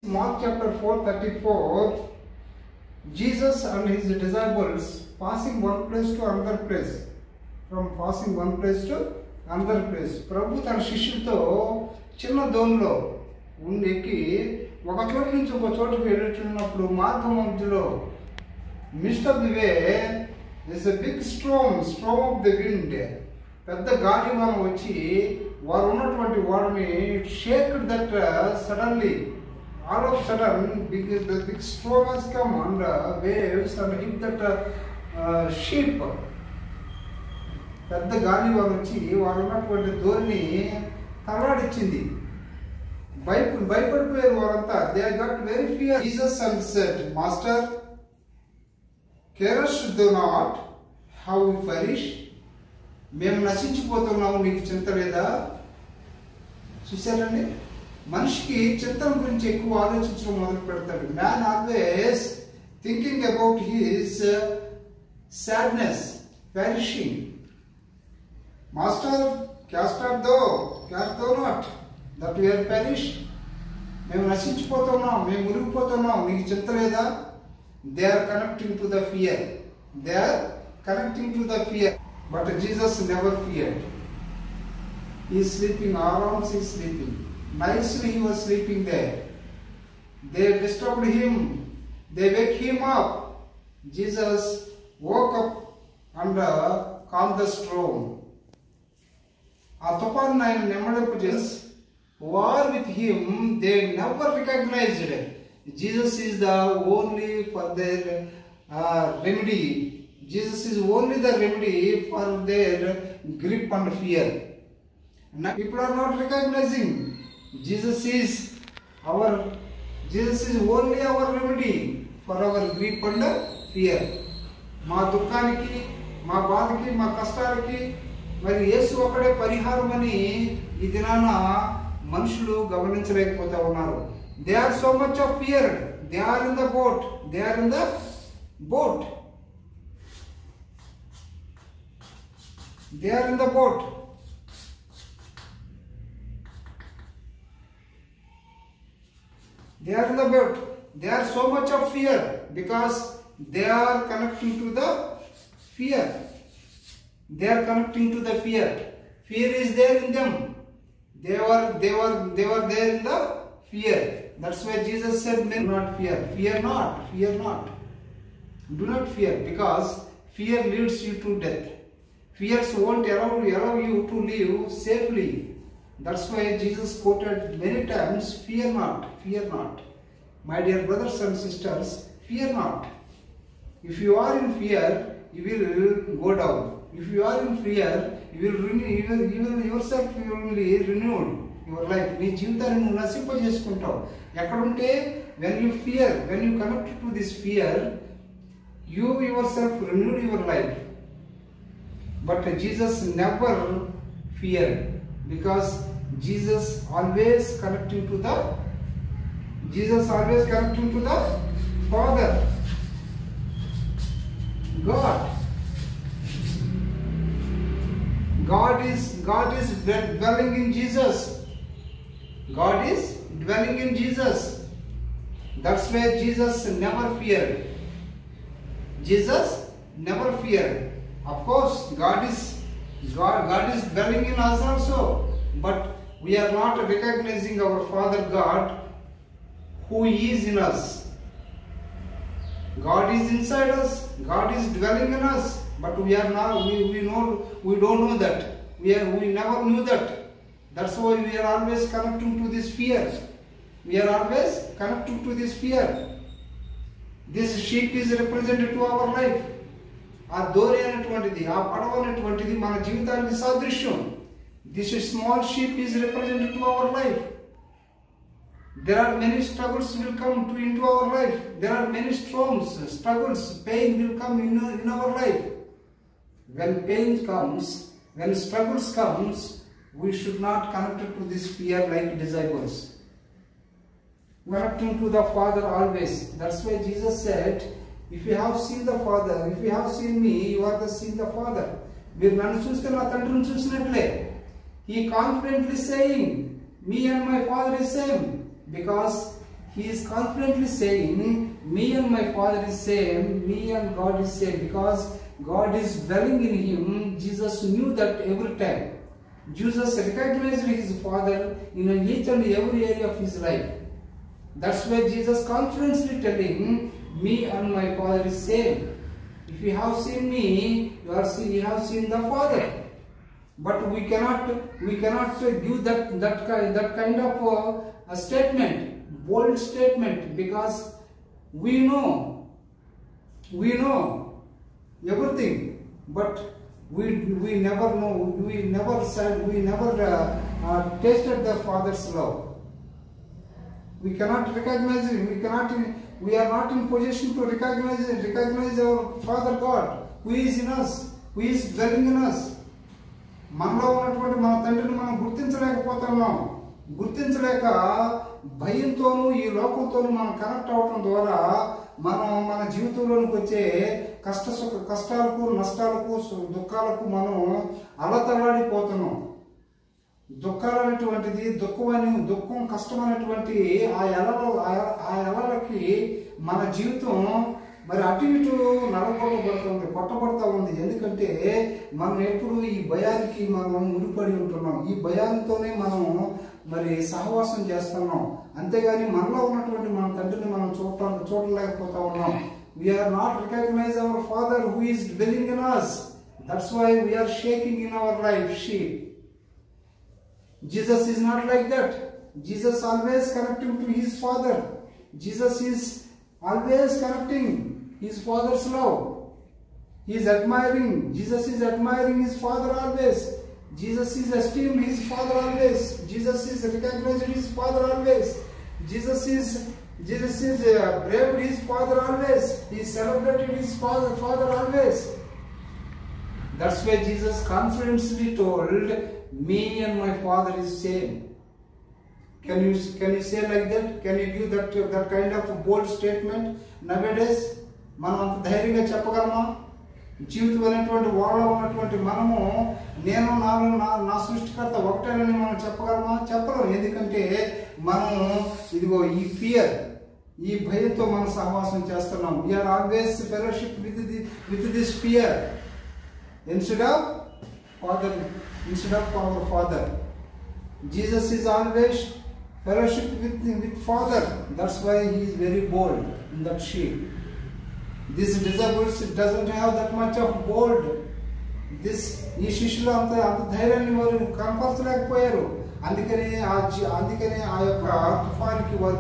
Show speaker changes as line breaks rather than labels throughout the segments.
Mark chapter 4:34, Jesus and his disciples passing one place to another place. From passing one place to another place. ప్రభు తన శిష్యులతో చిన్న దోణిలో ఎక్కి ఒక చోటు నుంచి ఒక చోటుకు వెళ్ళుతున్నప్పుడు మార్గం మధ్యలో midst of the way is a big storm of the wind. పెద్ద గాలివాన వచ్చి వారు ఉన్నటువంటి వారిని shake that suddenly. All of a sudden, the big storm has come and waves and hit that ship. పెద్ద గాలి వారు వచ్చి వారు ఉన్నటువంటి ధోరణి తలాడిచ్చింది. భయపడిపోయారు వారంతా. They got very fear. Jesus said, Master, carest thou not how we perish? మేము నశించిపోతున్నాము, నీకు చింత లేదా? చూశారండి, మనిషికి చింతన గురించి ఎక్కువ ఆలోచించడం మొదలు పెడతాడు. Man always thinking about his sadness, perishing. Master, carest thou not that we ఆర్ పెరిష్. మేము నశించిపోతున్నాం, మేము మునిగిపోతున్నాం, నీకు చింత లేదా? They are connecting to the fear. They are connecting to the fear. But Jesus never feared. He is sleeping, arms is sleeping. Nicely he was sleeping there. They disturbed him. They wake him up. Jesus woke up and calmed the storm. ఆ తుఫాను ఆయన నెమ్మదింపు చేసి war with him, they never recognized Jesus is the only for their remedy. Jesus is only the remedy for their grip and fear. Now, people are not recognizing Jesus is only our remedy for our grief and fear. మా దుఃఖానికి, మా బాధకి, మా కష్టాలకి మరి యేసు ఒక్కడే పరిహారం అని ఈ దినాన మనుషులు గమనించలేకపోతా ఉన్నారు. They are so much of feared. They are in the boat. They are in the boat. They are in the boat. They are in the boat. They are so much of fear because they are connecting to the fear. They are connecting to the fear. Fear is there in them. They were there in the fear. That's why Jesus said, "Men, do not fear. Fear not. Fear not. Do not fear, because fear leads you to death. Fears won't allow you to live safely." That's why Jesus quoted many times, "Fear not, fear not." My dear brothers and sisters, fear not. If you are in fear, you will go down. If you are in fear, you will yourself will be renewed. Your life, నీ జీవితాన్ని నువ్వు నశింపజేసుకుంటావు. ఎక్కడుంటే when you fear, when you connect to this fear, you yourself renewed your life. But Jesus never feared, because Jesus always connecting to the Father, God. God is dwelling in Jesus. God is dwelling in Jesus. That's why Jesus never feared. Jesus never feared. Of course, God is dwelling in us also, but we are not recognizing our Father God, who is in us. God is inside us. God is dwelling in us, but we are not. We don't know that. We never knew that. That's why we are always connecting to this fear. We are always connecting to this fear. This sheep is represented to our life. ఆ దోరి అనేటువంటిది, ఆ పడవ అనేటువంటిది మన జీవితానికి సాదృశ్యం. This small sheep is represented to our life. There are many struggles will come into our life. There are many storms, struggles, pain will come in our life. When pain comes, when struggles comes, we should not connect to this fear like disciples. Connecting to the Father always. That's why Jesus said, "If you have seen the Father, if you have seen me, you are seen the Father." మీరు నన్ను చూస్తే నా తండ్రిని చూసినట్లే. He confidently saying, "Me and my Father is same," because he is confidently saying, me and my Father is same, me and God is same, because God is dwelling in him. Jesus knew that every time. Jesus recognized his Father in each and every area of his life. That's why Jesus confidently telling, me and my Father is same. If you have seen me, you have seen the Father. But we cannot give that kind of a statement, bold statement, because we know everything, but we never know, we never tasted the Father's love. We cannot recognize him. We are not in position to recognize our Father God, who is in us, who is dwelling in us. మనలో ఉన్నటువంటి మన తండ్రిని మనం గుర్తించలేకపోతున్నాం. గుర్తించలేక భయంతోనూ ఈ లోకంతోనూ మనం connect అవడం ద్వారా మనం మన జీవితంలోనికి వచ్చే కష్టాలకు, నష్టాలకు, దుఃఖాలకు మనం అలతలాడిపోతున్నాం. దుఃఖాలు అనేటువంటిది దుఃఖం కష్టం అనేటువంటి ఆ ఎలలకి మన జీవితం మరి అటు ఇటు నడగొట్టబడుతుంది, కొట్టబడతా ఉంది. ఎందుకంటే మనం ఎప్పుడు ఈ భయానికి మనం ముడిపడి ఉంటున్నాం. ఈ భయంతోనే మనం మరి సహవాసం చేస్తున్నాం. అంతేగాని మనలో ఉన్నటువంటి మన తండ్రిని మనం చూడలేకపోతా ఉన్నాం. We are not recognise our father who is dwelling in us. That's why we are shaking in our life sheep. Jesus is not like that. Jesus always connecting to his Father. Jesus is always connecting his Father's love. He is admiring. Jesus is admiring his Father always. Jesus is esteemed his Father always. Jesus is recognized his Father always. Jesus is braved his Father always. He celebrated his Father always. That's why Jesus confidently told, me and my Father is same. Can you say like that? Can you give that kind of bold statement nowadays? మనం అంత ధైర్యంగా చెప్పగలమా? జీవితం అనేటువంటి వాళ్ళలో ఉన్నటువంటి మనము నేను నా సృష్టికర్త ఒకటేనని మనం చెప్పగలమా? చెప్పలేం. ఎందుకంటే మనం ఇదిగో ఈ ఫియర్, ఈ భయంతో మనం సహవాసం చేస్తున్నాం. We are always fellowship with this fear instead of our Father. Jesus is always fellowship with Father. That's why he is very bold in that sheep. These disciples doesn't have that much of bold. ఈ శిష్యులు అంత ధైర్యాన్ని వారు కనపరచలేకపోయారు. అందుకనే ఆ యొక్క తుఫానికి వారు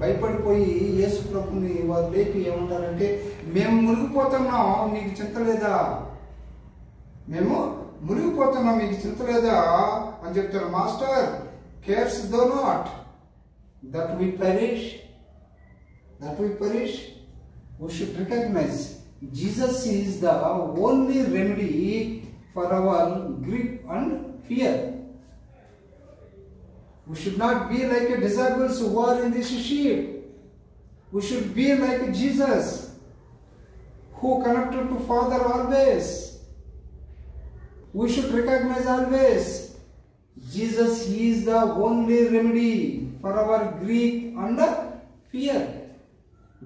భయపడిపోయి యేసు ప్రభుని వారు లేపి ఏమంటారంటే, మేము మునిగిపోతున్నాం, నీకు చింత లేదా? మేము మునిగిపోతున్నాం, మీకు చింత లేదా అని చెప్తారు. Master, cares though not that we perish. We should recognize Jesus is the only remedy for our grief and fear. We should not be like a disciples who are in this sheep. We should be like Jesus, who connected to Father always. We should recognize always Jesus is the only remedy for our grief and fear.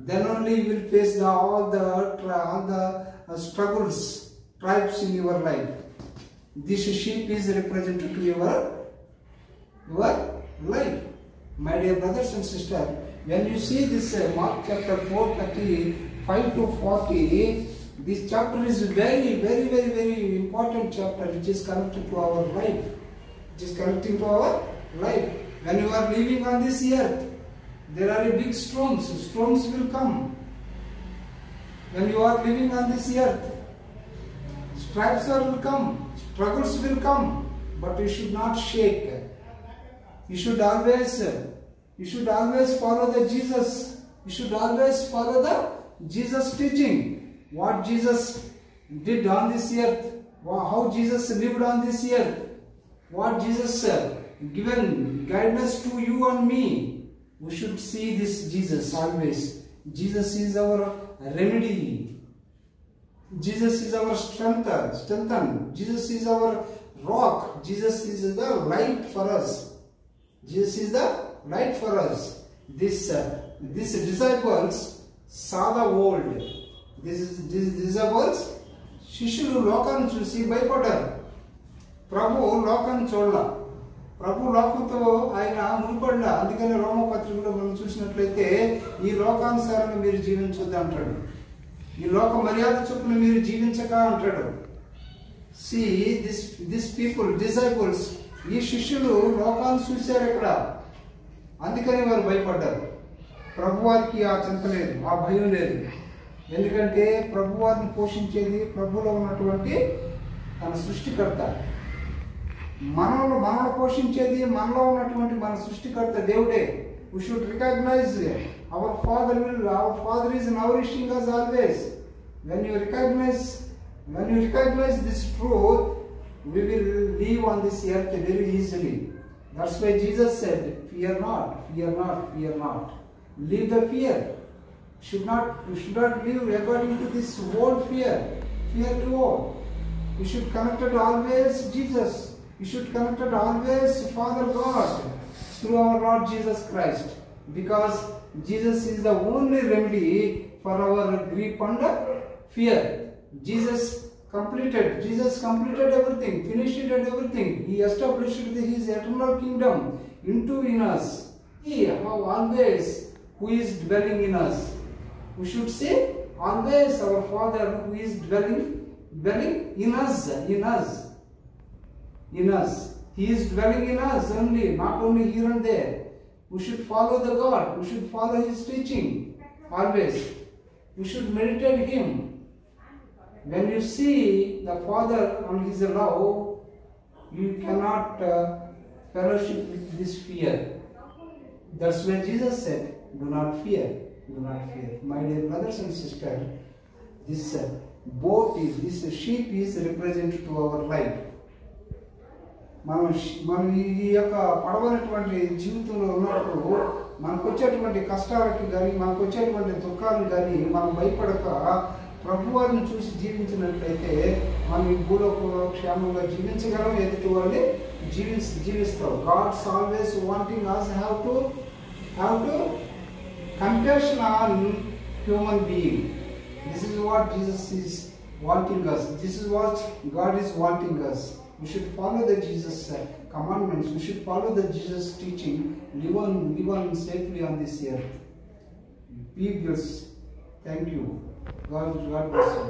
Then only you will face all the struggles, tribes in your life. This sheep is represented to your life. My dear brothers and sisters, when you see this Mark chapter 4:35 to 40, this chapter is very, very, very, very important chapter, which is connected to our life. It is connecting to our life. When you are living on this earth, there are big storms. Storms will come. When you are living on this earth, stripes will come, struggles will come, but you should not shake. You should always follow the Jesus. You should always follow the Jesus teaching. What Jesus did on this earth, how Jesus lived on this earth, what Jesus given guidance to you and me. We should see this Jesus always. Jesus is our remedy. Jesus is our strength. Jesus is our rock. Jesus is the light for us. Jesus is the light for us. These disciples saw the world. These disciples శిష్యులు లోకాన్ని చూసి భయపడ్డారు. ప్రభు లోకాన్ని చూడాల, ప్రభు లోకంతో ఆయన ముడిపడలా. అందుకని రోమపత్రికలో మనం చూసినట్లయితే ఈ లోకానుసారంగా మీరు జీవించొద్దు అంటాడు, ఈ లోక మర్యాద చొప్పున మీరు జీవించక అంటాడు. See, this people, disciples, ఈ శిష్యులు లోకాన్ని చూశారు ఇక్కడ, అందుకని వారు భయపడ్డారు. ప్రభువారికి ఆ చింత లేదు, ఆ భయం లేదు. ఎందుకంటే ప్రభువారిని పోషించేది ప్రభులో ఉన్నటువంటి తన సృష్టికర్త. మనల్ని పోషించేది మనలో ఉన్నటువంటి మన సృష్టికర్త దేవుడే. We should recognize our Father is nourishing us always. When you recognize this truth, we will live on this earth very easily. That's why Jesus said, fear not, fear not, fear not. Leave the fear. You should not live according to this world fear. Fear to all. You should connect it always Jesus. You should connect it always Father God through our Lord Jesus Christ. Because Jesus is the only remedy for our grief and fear. Jesus completed everything, finished it and everything. He established His eternal kingdom in us. He always who is dwelling in us. We should say always our Father who is dwelling in us. He is dwelling in us only, not only here and there. We should follow the God. We should follow His teaching always. We should meditate Him. When you see the Father and His love, you cannot fellowship with this fear. That's why Jesus said, do not fear, do not fear. My dear brothers and sisters, this this sheep is represented to our life. మనం ఈ యొక్క పడవనటువంటి జీవితంలో ఉన్నప్పుడు మనకు వచ్చేటువంటి కష్టాలకి కానీ మనకు వచ్చేటువంటి దుఃఖాలను కానీ మనం భయపడక ప్రభువారిని చూసి జీవించినట్లయితే మనం ఈ భూలోకంలో క్షేమంగా జీవించగలం, ఎదుటి వాళ్ళని జీవిస్తాం. Gods always wanting us have to compassion on human being. This is what Jesus is wanting us. This is what God is wanting us. We should follow the Jesus commandments. We should follow the Jesus teaching. Live on safely on this earth. Be blessed. Thank you. God bless you.